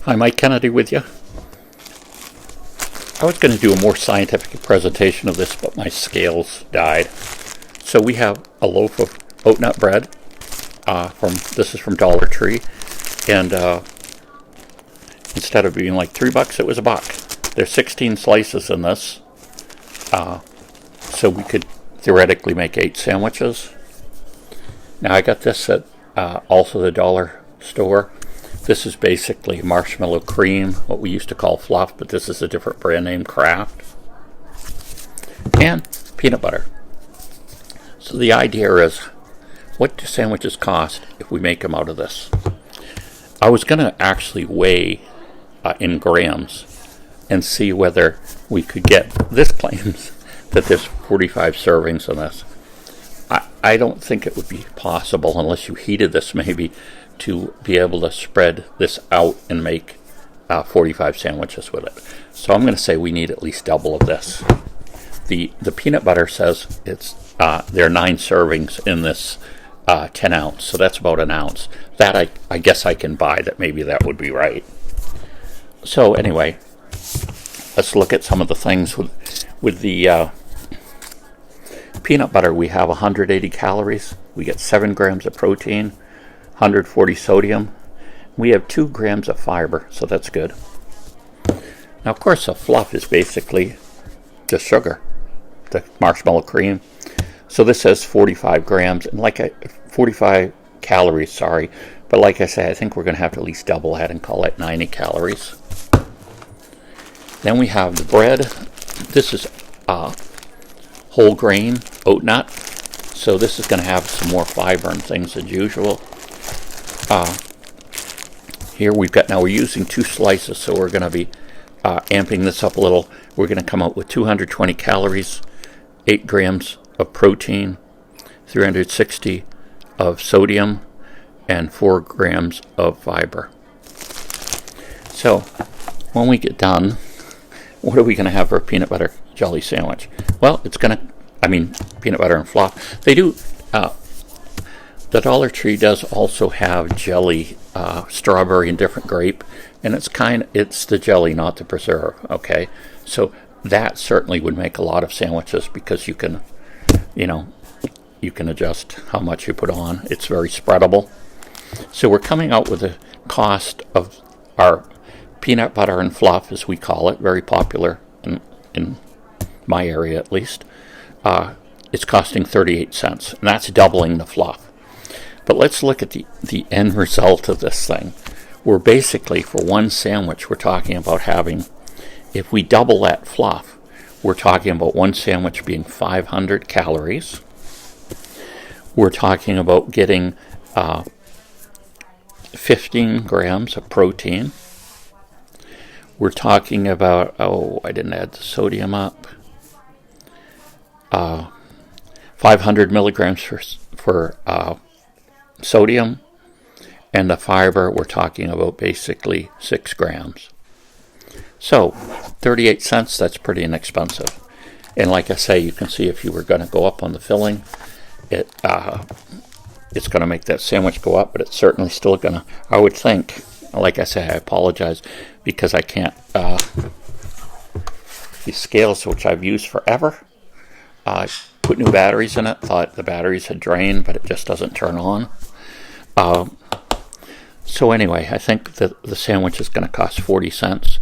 Hi, Mike Kennedy with you. I was going to do a more scientific presentation of this, but my scales died. So we have a loaf of oat nut bread. This is from Dollar Tree, and instead of being like $3, it was $1. There's 16 slices in this, so we could theoretically make 8 sandwiches. Now I got this at also the dollar store. This is basically marshmallow cream, what we used to call Fluff, but this is a different brand name, Kraft, and peanut butter. So the idea is, what do sandwiches cost if we make them out of this? I was going to actually weigh in grams and see whether we could get, this claims that there's 45 servings in this. I don't think it would be possible unless you heated this maybe to be able to spread this out and make 45 sandwiches with it. So I'm going to say we need at least double of this. The peanut butter says it's there are 9 servings in this 10 ounce, so that's about an ounce. That I guess I can buy that. Maybe that would be right. So anyway, let's look at some of the things with the peanut butter. We have 180 calories. We get 7 grams of protein, 140 sodium. We have 2 grams of fiber, so that's good. Now, of course, the Fluff is basically the sugar, the marshmallow cream. So this says 45 grams, and 45 calories, sorry. But like I say, I think we're going to have to at least double that and call it 90 calories. Then we have the bread. This is whole grain oat nut. So this is going to have some more fiber and things as usual. Here we're using 2 slices, so we're going to be amping this up a little. We're going to come out with 220 calories, 8 grams of protein, 360 of sodium, and 4 grams of fiber. So when we get done, what are we going to have for a peanut butter jelly sandwich? Well, peanut butter and Fluff. They do. The Dollar Tree does also have jelly, strawberry and different grape, and it's the jelly, not the preserve. Okay, so that certainly would make a lot of sandwiches because you can adjust how much you put on. It's very spreadable. So we're coming out with the cost of our peanut butter and Fluff, as we call it, very popular in my area at least. It's costing 38 cents, and that's doubling the Fluff. But let's look at the end result of this thing. We're basically, for one sandwich, we're talking about having, if we double that Fluff, we're talking about one sandwich being 500 calories. We're talking about getting 15 grams of protein. We're talking about, I didn't add the sodium up, 500 milligrams for sodium, and the fiber we're talking about basically 6 grams. So 38 cents, that's pretty inexpensive. And like I say, you can see if you were going to go up on the filling, it's going to make that sandwich go up, but it's certainly still going to, I would think, like I say, I apologize because I can't, these scales, which I've used forever, put new batteries in it, thought the batteries had drained, but it just doesn't turn on. So anyway, I think that the sandwich is going to cost 40 cents.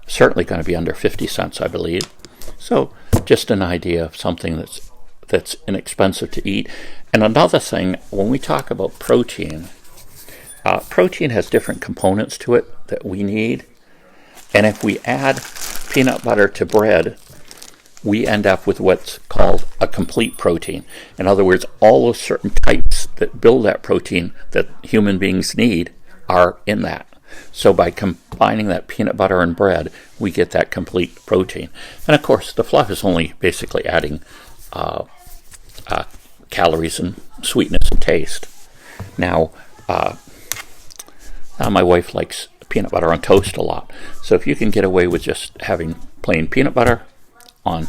Certainly going to be under 50 cents, I believe. So just an idea of something that's inexpensive to eat. And another thing, when we talk about protein, protein has different components to it that we need. And if we add peanut butter to bread, we end up with what's called a complete protein. In other words, all those certain types that build that protein that human beings need are in that. So by combining that peanut butter and bread, we get that complete protein. And of course, the Fluff is only basically adding calories and sweetness and taste. Now my wife likes peanut butter on toast a lot. So if you can get away with just having plain peanut butter on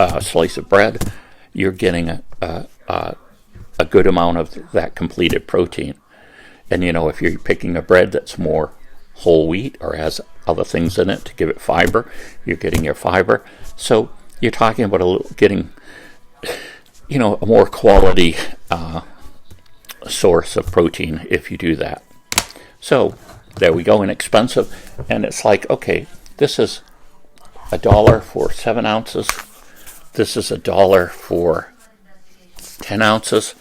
a slice of bread, you're getting a good amount of that completed protein. And if you're picking a bread that's more whole wheat or has other things in it to give it fiber. You're getting your fiber. So you're talking about getting, a more quality source of protein if you do that. So there we go, inexpensive. And it's like, okay, this is $1 for 7 ounces. This is $1 for 10 ounces.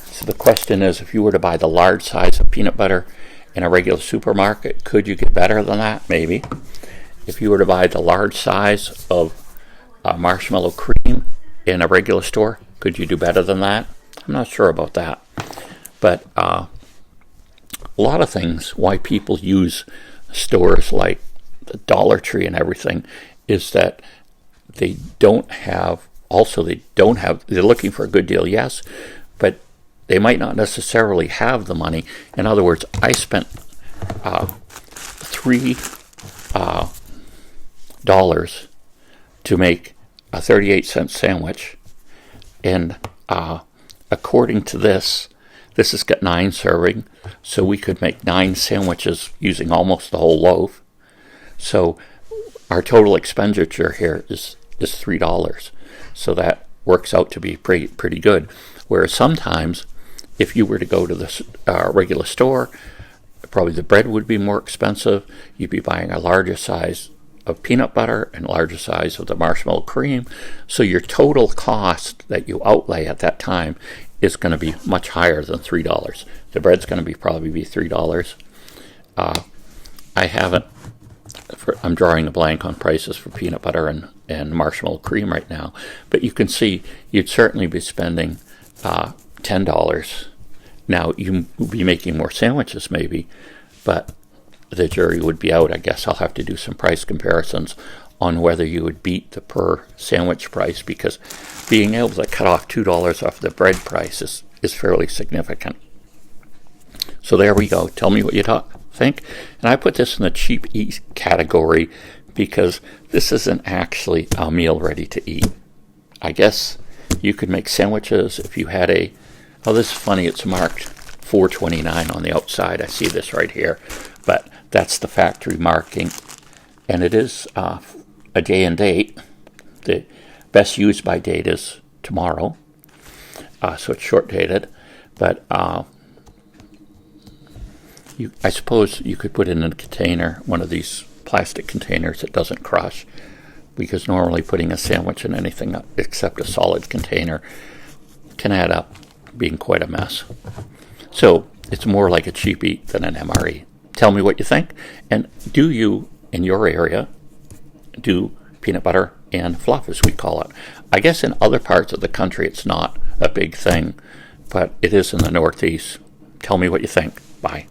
So the question is, if you were to buy the large size of peanut butter in a regular supermarket, could you get better than that? Maybe. If you were to buy the large size of marshmallow cream in a regular store, could you do better than that? I'm not sure about that. But a lot of things why people use stores like the Dollar Tree and everything is that they're looking for a good deal, yes, but they might not necessarily have the money. In other words, I spent $3 to make a 38-cent sandwich, and according to this has got 9 serving, so we could make 9 sandwiches using almost the whole loaf. So our total expenditure here is $3. So that works out to be pretty good. Whereas sometimes, if you were to go to the regular store, probably the bread would be more expensive. You'd be buying a larger size of peanut butter and a larger size of the marshmallow cream. So your total cost that you outlay at that time is going to be much higher than $3. The bread's going to probably be $3. I'm drawing a blank on prices for peanut butter and marshmallow cream right now, but you can see you'd certainly be spending $10. Now, you would be making more sandwiches maybe, but the jury would be out. I guess I'll have to do some price comparisons on whether you would beat the per sandwich price, because being able to cut off $2 off the bread price is fairly significant. So there we go. Tell me what you think. And I put this in the cheap eat category because this isn't actually a meal ready to eat. I guess you could make sandwiches if you had this is funny, it's marked $4.29 on the outside. I see this right here, but that's the factory marking, and it is a day and date. The best use by date is tomorrow, so it's short dated, but I suppose you could put it in a container, one of these plastic containers that doesn't crush, because normally putting a sandwich in anything except a solid container can add up being quite a mess. So it's more like a cheap eat than an MRE. Tell me what you think, and do you, in your area, do peanut butter and fluff, as we call it? I guess in other parts of the country it's not a big thing, but it is in the Northeast. Tell me what you think. Bye.